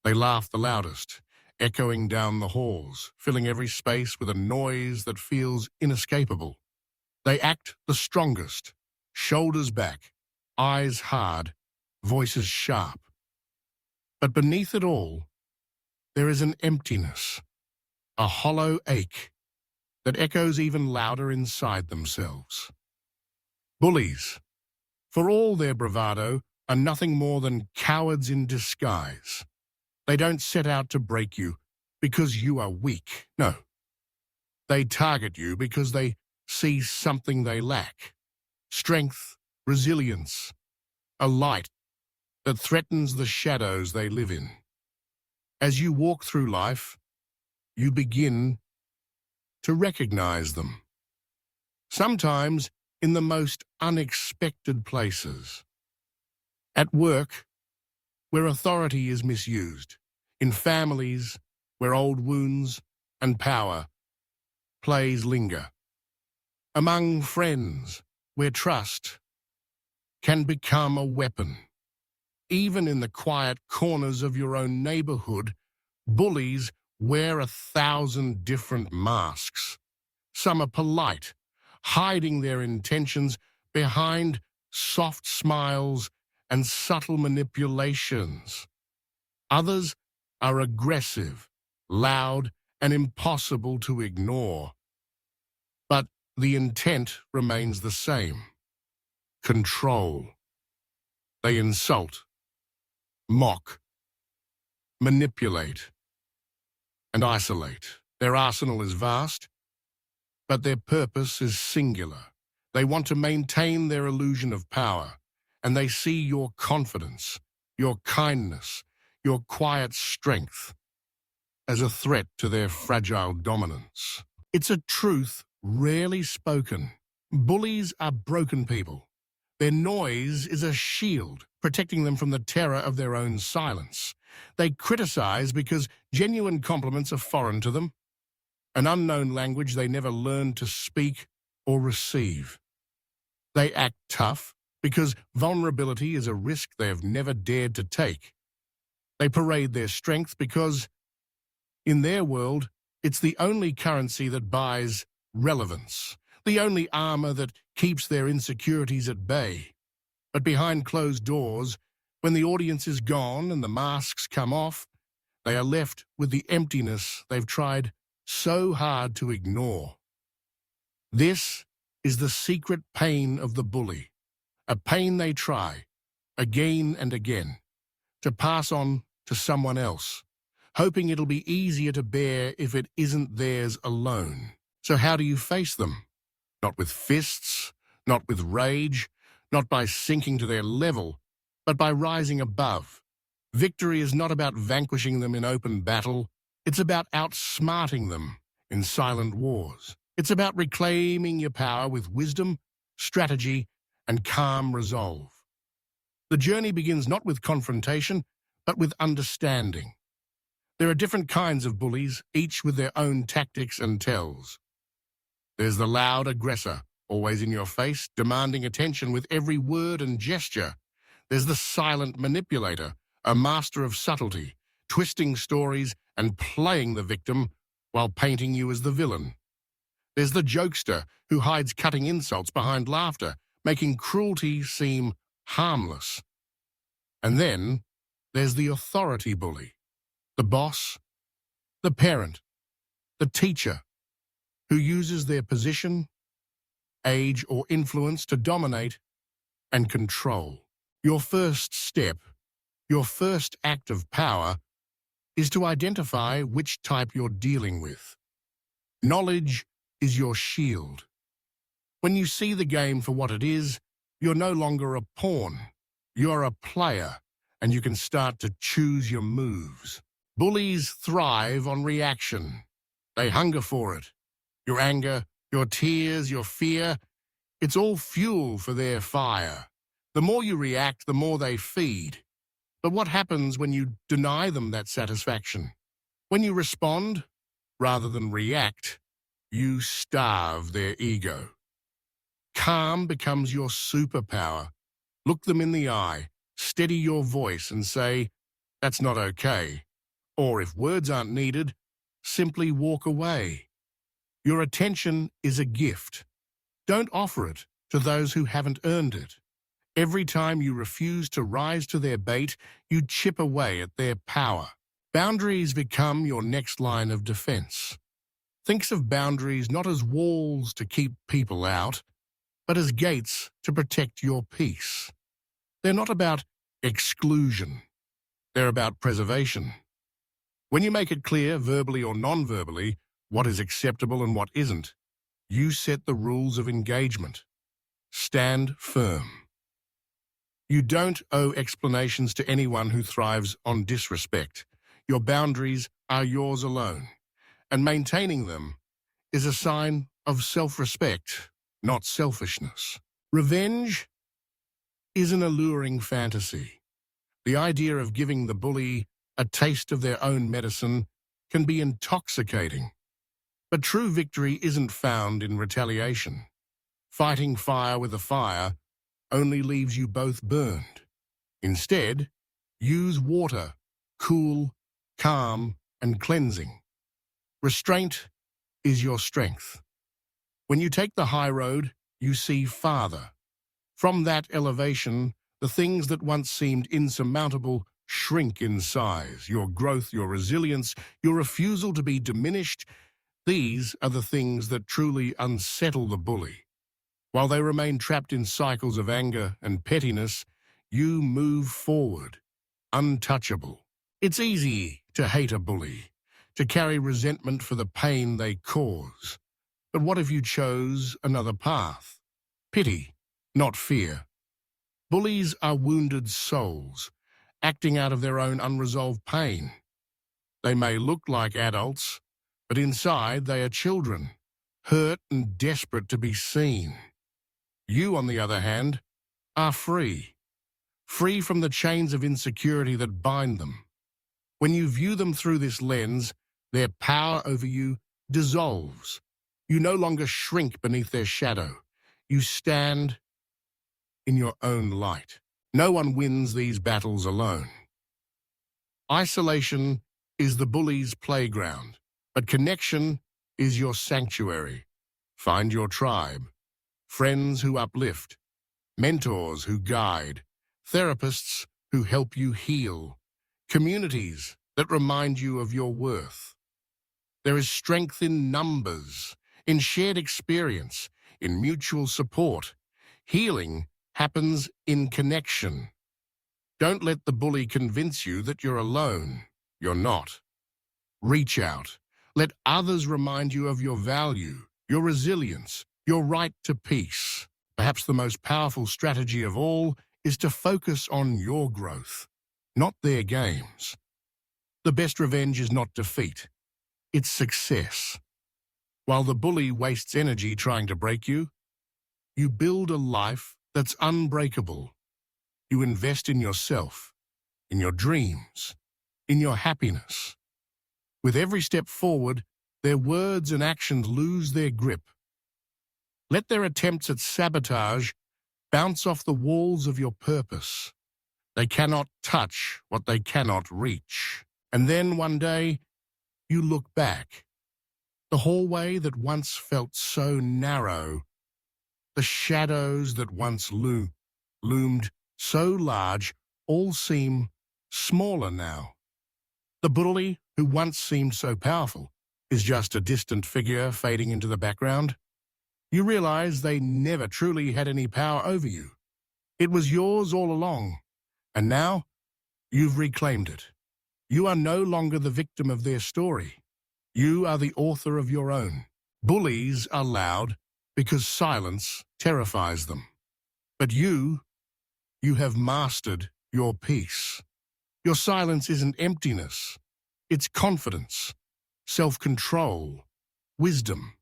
They laugh the loudest, echoing down the halls, filling every space with a noise that feels inescapable. They act the strongest, shoulders back, eyes hard, voices sharp. But beneath it all, there is an emptiness, a hollow ache that echoes even louder inside themselves. Bullies, for all their bravado, are nothing more than cowards in disguise. They don't set out to break you because you are weak. No. They target you because they see something they lack. Strength, resilience, a light that threatens the shadows they live in. As you walk through life, you begin to recognize them. Sometimes in the most unexpected places. At work, where authority is misused. In families, where old wounds and power plays linger. Among friends, where trust can become a weapon. Even in the quiet corners of your own neighborhood, bullies wear 1,000 different masks. Some are polite, hiding their intentions behind soft smiles and subtle manipulations. Others are aggressive, loud, and impossible to ignore. But the intent remains the same: control. They insult, mock, manipulate, and isolate. Their arsenal is vast, but their purpose is singular. They want to maintain their illusion of power, and they see your confidence, your kindness, your quiet strength as a threat to their fragile dominance. It's a truth rarely spoken. Bullies are broken people. Their noise is a shield, protecting them from the terror of their own silence. They criticize because genuine compliments are foreign to them, an unknown language they never learned to speak or receive. They act tough because vulnerability is a risk they have never dared to take. They parade their strength because, in their world, it's the only currency that buys relevance, the only armor that keeps their insecurities at bay. But behind closed doors, when the audience is gone and the masks come off, they are left with the emptiness they've tried so hard to ignore. This is the secret pain of the bully, a pain they try, again and again, to pass on to someone else, hoping it'll be easier to bear if it isn't theirs alone. So how do you face them? Not with fists, not with rage, not by sinking to their level, but by rising above. Victory is not about vanquishing them in open battle. It's about outsmarting them in silent wars. It's about reclaiming your power with wisdom, strategy, and calm resolve. The journey begins not with confrontation, but with understanding. There are different kinds of bullies, each with their own tactics and tells. There's the loud aggressor, always in your face, demanding attention with every word and gesture. There's the silent manipulator, a master of subtlety, twisting stories and playing the victim while painting you as the villain. There's the jokester, who hides cutting insults behind laughter, making cruelty seem harmless. And then there's the authority bully, the boss, the parent, the teacher, who uses their position, age, or influence to dominate and control. Your first step, your first act of power, is to identify which type you're dealing with. Knowledge is your shield. When you see the game for what it is, you're no longer a pawn. You're a player, and you can start to choose your moves. Bullies thrive on reaction. They hunger for it. Your anger, your tears, your fear, it's all fuel for their fire. The more you react, the more they feed. But what happens when you deny them that satisfaction? When you respond, rather than react, you starve their ego. Calm becomes your superpower. Look them in the eye, steady your voice and say, "That's not okay. Or if words aren't needed, simply walk away. Your attention is a gift. Don't offer it to those who haven't earned it. Every time you refuse to rise to their bait, you chip away at their power. Boundaries become your next line of defense. Think of boundaries not as walls to keep people out, but as gates to protect your peace. They're not about exclusion. They're about preservation. When you make it clear, verbally or non-verbally, what is acceptable and what isn't, you set the rules of engagement. Stand firm. You don't owe explanations to anyone who thrives on disrespect. Your boundaries are yours alone, and maintaining them is a sign of self-respect, not selfishness. Revenge is an alluring fantasy. The idea of giving the bully a taste of their own medicine can be intoxicating. But true victory isn't found in retaliation. Fighting fire with a fire only leaves you both burned. Instead, use water, cool, calm, and cleansing. Restraint is your strength. When you take the high road, you see farther. From that elevation, the things that once seemed insurmountable shrink in size. Your growth, your resilience, your refusal to be diminished, these are the things that truly unsettle the bully. While they remain trapped in cycles of anger and pettiness, you move forward, untouchable. It's easy to hate a bully, to carry resentment for the pain they cause. But what if you chose another path? Pity, not fear. Bullies are wounded souls, acting out of their own unresolved pain. They may look like adults, but inside they are children, hurt and desperate to be seen. You, on the other hand, are free. Free from the chains of insecurity that bind them. When you view them through this lens, their power over you dissolves. You no longer shrink beneath their shadow. You stand in your own light. No one wins these battles alone. Isolation is the bully's playground, but connection is your sanctuary. Find your tribe. Friends who uplift, mentors who guide, therapists who help you heal, communities that remind you of your worth. There is strength in numbers, in shared experience, in mutual support. Healing happens in connection. Don't let the bully convince you that you're alone. You're not. Reach out. Let others remind you of your value, your resilience, your right to peace. Perhaps the most powerful strategy of all is to focus on your growth, not their games. The best revenge is not defeat, it's success. While the bully wastes energy trying to break you, you build a life that's unbreakable. You invest in yourself, in your dreams, in your happiness. With every step forward, their words and actions lose their grip. Let their attempts at sabotage bounce off the walls of your purpose. They cannot touch what they cannot reach. And then one day, you look back. The hallway that once felt so narrow, the shadows that once loomed so large, all seem smaller now. The bully, who once seemed so powerful, is just a distant figure fading into the background. You realize they never truly had any power over you. It was yours all along, and now you've reclaimed it. You are no longer the victim of their story. You are the author of your own. Bullies are loud because silence terrifies them. But you have mastered your peace. Your silence isn't emptiness. It's confidence, self-control, wisdom.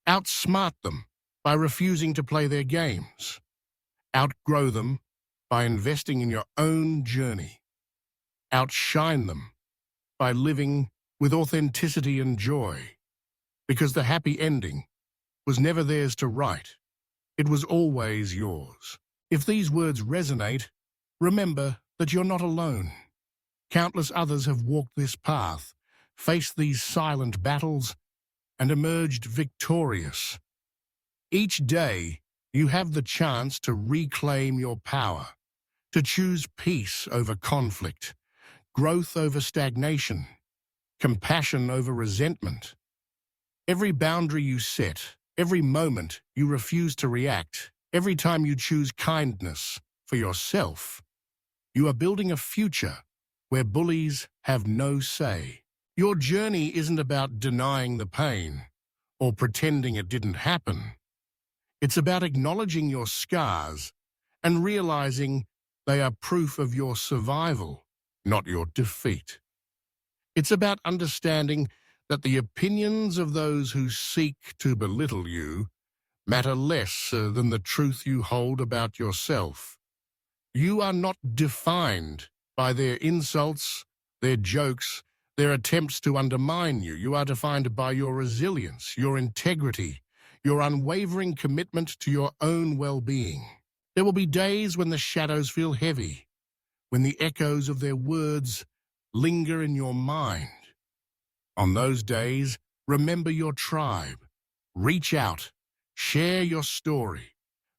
Outsmart them by refusing to play their games. Outgrow them by investing in your own journey. Outshine them by living with authenticity and joy. Because the happy ending was never theirs to write. It was always yours. If these words resonate, remember that you're not alone. Countless others have walked this path, faced these silent battles, and emerged victorious. Each day, you have the chance to reclaim your power, to choose peace over conflict, growth over stagnation, compassion over resentment. Every boundary you set, every moment you refuse to react, every time you choose kindness for yourself, you are building a future where bullies have no say. Your journey isn't about denying the pain or pretending it didn't happen. It's about acknowledging your scars and realizing they are proof of your survival, not your defeat. It's about understanding that the opinions of those who seek to belittle you matter less than the truth you hold about yourself. You are not defined by their insults, their jokes, their attempts to undermine you. You are defined by your resilience, your integrity, your unwavering commitment to your own well-being. There will be days when the shadows feel heavy, when the echoes of their words linger in your mind. On those days, remember your tribe. Reach out. Share your story.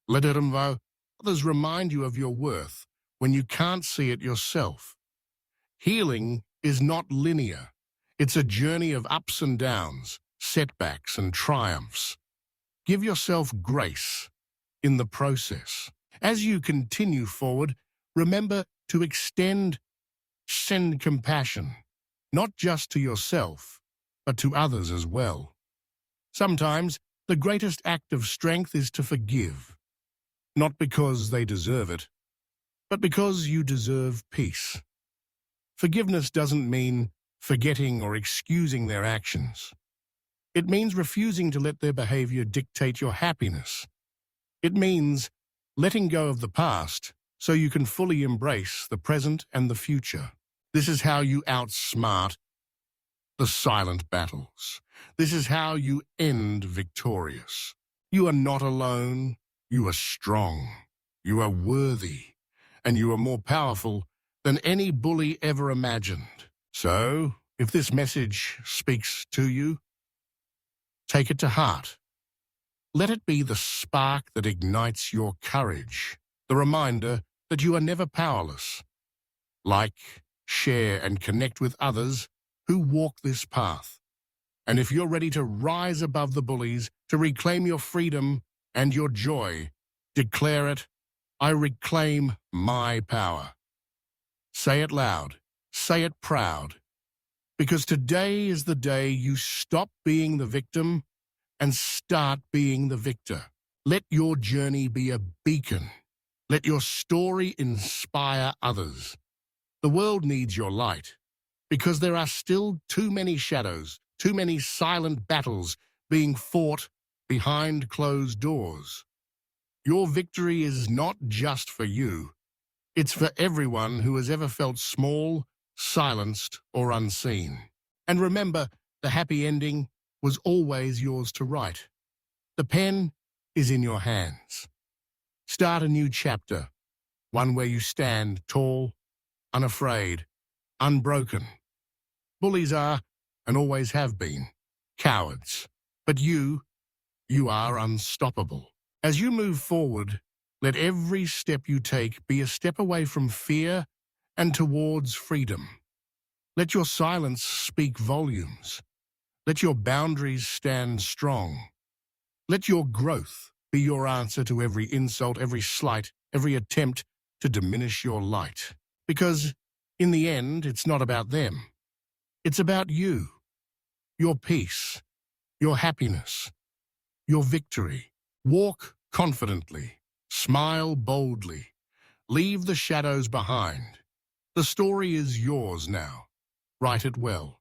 Let others remind you of your worth when you can't see it yourself. Healing is not linear. It's a journey of ups and downs, setbacks and triumphs. Give yourself grace in the process. As you continue forward, remember to send compassion, not just to yourself, but to others as well. Sometimes the greatest act of strength is to forgive, not because they deserve it, but because you deserve peace. Forgiveness doesn't mean forgetting or excusing their actions. It means refusing to let their behavior dictate your happiness. It means letting go of the past so you can fully embrace the present and the future. This is how you outsmart the silent battles. This is how you end victorious. You are not alone. You are strong. You are worthy. And you are more powerful than any bully ever imagined. So, if this message speaks to you, take it to heart. Let it be the spark that ignites your courage, the reminder that you are never powerless. Like, share, and connect with others who walk this path. And if you're ready to rise above the bullies, to reclaim your freedom and your joy, declare it, I reclaim my power. Say it loud, say it proud, because today is the day you stop being the victim and start being the victor. Let your journey be a beacon. Let your story inspire others. The world needs your light, because there are still too many shadows, too many silent battles being fought behind closed doors. Your victory is not just for you. It's for everyone who has ever felt small, silenced, or unseen. And remember, the happy ending was always yours to write. The pen is in your hands. Start a new chapter, one where you stand tall, unafraid, unbroken. Bullies are, and always have been, cowards. But you are unstoppable. As you move forward, let every step you take be a step away from fear and towards freedom. Let your silence speak volumes. Let your boundaries stand strong. Let your growth be your answer to every insult, every slight, every attempt to diminish your light. Because, in the end, it's not about them. It's about you, your peace, your happiness, your victory. Walk confidently, smile boldly, leave the shadows behind. The story is yours now. Write it well.